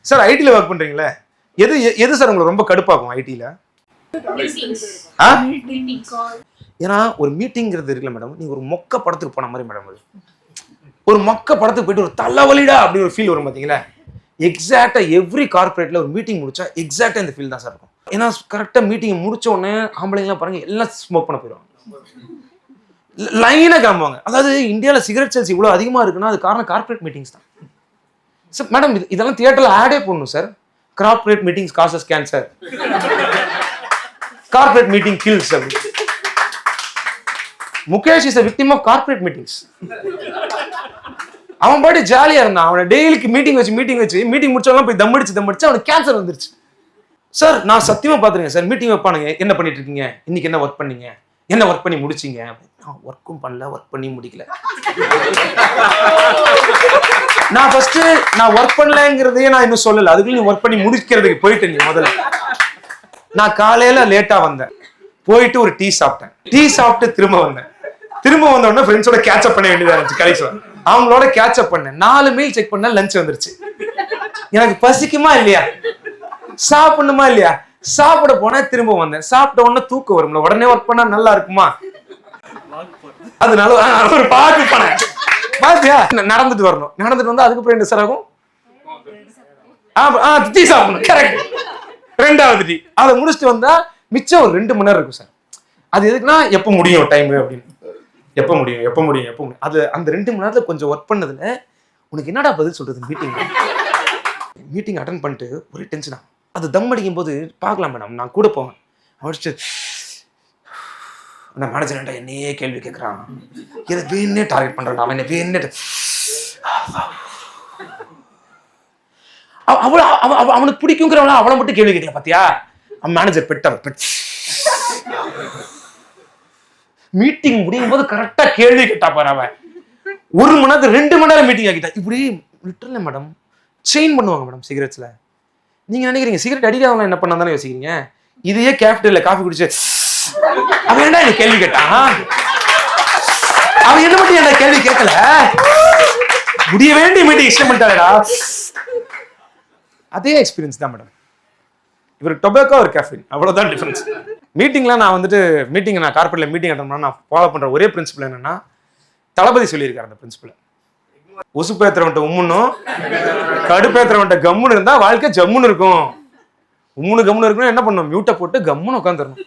Sir ஐடில work பண்றீங்களே, எது எது சார் உங்களுக்கு ரொம்ப கடுப்பாகும் ஐடில? ஏன்னா ஒரு மீட்டிங்கிறது இருக்குல்ல மேடம், நீங்க ஒரு மொக்க படத்துக்கு போன மாதிரி மேடம். அது ஒரு மொக்க படத்துக்கு போயிட்டு ஒரு தலைவலிடா அப்படி ஒரு ஃபீல் வரும் பாத்தீங்களா? எக்ஸாக்டா எவ்ரி கார்பரேட்ல ஒரு மீட்டிங் முடிச்சா எக்ஸாக்டா இந்த ஃபீல் தான் சார் இருக்கும். ஏன்னா கரெக்டா மீட்டிங் முடிச்ச உடனே ஆம்பளைங்கலாம் பாருங்க எல்லாம் ஸ்மோக் பண்ண போயிடுவாங்க, லைனா கிளம்புவாங்க. அதாவது இந்தியாவில் சிகரெட் சேல்ஸ் இவ்வளோ அதிகமாக இருக்குன்னா அது காரணம் கார்பரேட் மீட்டிங்ஸ் தான் சார். மேடம் இதெல்லாம் தியேட்டரில் ஆடே போடணும் sir. Corporate meetings causes cancer, corporate meeting kills அப்படி. Mukesh is a victim of corporate meetings. அவன் பாட்டு ஜாலியா இருந்தான். அவனை டெய்லிக்கு மீட்டிங் வச்சு மீட்டிங் முடிச்சவங்க போய் தம்மடிச்சு அவனுக்கு கேன்சர் வந்துருச்சு சார். நான் சத்தியமா பாத்துருக்கேன் சார். மீட்டிங் வைப்பானுங்க, என்ன பண்ணிட்டு இருக்கீங்க, இன்னைக்கு என்ன ஒர்க் பண்ணீங்க, என்ன ஒர்க் பண்ணி முடிச்சீங்க. நான் ஒர்க்கும் பண்ணல, ஒர்க் பண்ணி முடிக்கல. நான் ஃபர்ஸ்ட் நான் ஒர்க் பண்ணலங்கிறதையே நான் இன்னும் சொல்லல, அதுக்குள்ள நீ ஒர்க் பண்ணி முடிக்கிறதுக்கு போயிட்டு நீ முதல்ல. நான் காலையில லேட்டா வந்தேன், போயிட்டு ஒரு டீ சாப்பிட்டேன், டீ சாப்பிட்டு திரும்ப வந்த உடனே ஃப்ரெண்ட்ஸோட கேட்சப் பண்ண வேண்டியதா இருந்துச்சு. கடைசியில் அவங்களோட கேட்சப் பண்ணேன். 4 மீல் செக் பண்ண லஞ்ச் வந்துருச்சு. எனக்கு பசிக்குமா இல்லையா, சாப்பிடணுமா இல்லையா, சாப்பிட போனா திரும்ப வந்தேன். சாப்பிட்ட உடனே தூக்கம் வரும்ல, உடனே ஒர்க் பண்ணா நல்லா இருக்குமா, அதனால ஒரு பாட்டு பண்ணேன். பாத்தியா, நடந்துட்டு வரணும், நடந்துட்டு வந்தா அதுக்கப்புறம் என்ன சார் ஆகும், டீ சாப்பிடணும். கரெக்ட், 2வது டீ. அதை முடிச்சுட்டு வந்தா மிச்சம் ஒரு 2 மணி நேரம் இருக்கும் சார். அது எதுக்குன்னா எப்ப முடியும் டைம் அப்படின்னு, எப்ப முடியும். அது அந்த 2 மணி நேரத்துல கொஞ்சம் ஒர்க் பண்ணதுல உனக்கு என்னடா பதில் சொல்றது. மீட்டிங் அட்டன் பண்ணிட்டு ஒரே டென்ஷனா, அது தம் அடிக்கும் போது பார்க்கலாம் மேடம், நான் கூட போவேன். அவடிச்சு அந்த மேனேஜர் என்னையே கேள்வி கேட்கறான், இதை வேணே டார்கெட் பண்றான், அவன் என்ன வேணே. அவனுக்கு பிடிக்குங்கிறவன அவனை மட்டும் கேள்வி கேட்கல பாத்தியா. அவன் மேனேஜர் பெட்டவர். மீட்டிங் முடியும் போது கரெக்டா கேள்வி கேட்டா பாரு. அவன் 1 மணி நேரத்துக்கு 2 மணி நேரம் மீட்டிங் ஆகிட்டா. இப்படி லிட்டரலி மேடம் செயின் பண்ணுவாங்க மேடம் சிகரெட்ஸ்ல. நீங்க நினைக்கிறீங்க சிகரெட் அடிக்காதவங்க என்ன பண்ணா தானே யோசிக்கிறீங்க. இதையே கேஃப்டேரியால காஃபி குடிச்சு அவன் என்ன என்ன கேள்வி கேட்டான், அவன் என்ன மட்டும் என்ன கேள்வி கேட்கல, முடிய வேண்டிய மீட்டிங் இஷ்டம் பண்ணிட்டாடா. அதே எக்ஸ்பீரியன்ஸ் தான் மேடம். இவர் டொபாக்கோ ஒரு கேஃபின், அவ்வளவுதான் டிஃபரன்ஸ். மீட்டிங்ல நான் நான் கார்பரேட்ல மீட்டிங் அட்டன் பண்ணா நான் ஃபாலோ பண்ற ஒரே பிரின்சிபல் என்னன்னா, தளபதி சொல்லியிருக்காரு அந்த பிரின்சிபல், உசுப்பேத்திரவன்ட்ட உம்முன்னும் கடுப்பேத்திரவன்ட்ட கம்முன்னு இருந்தா வாழ்க்கை ஜம்முன்னு இருக்கும். கம்முன்னு இருக்கணும், என்ன பண்ணணும், மியூட்டை போட்டு கம்முன்னு உட்காந்துடணும்.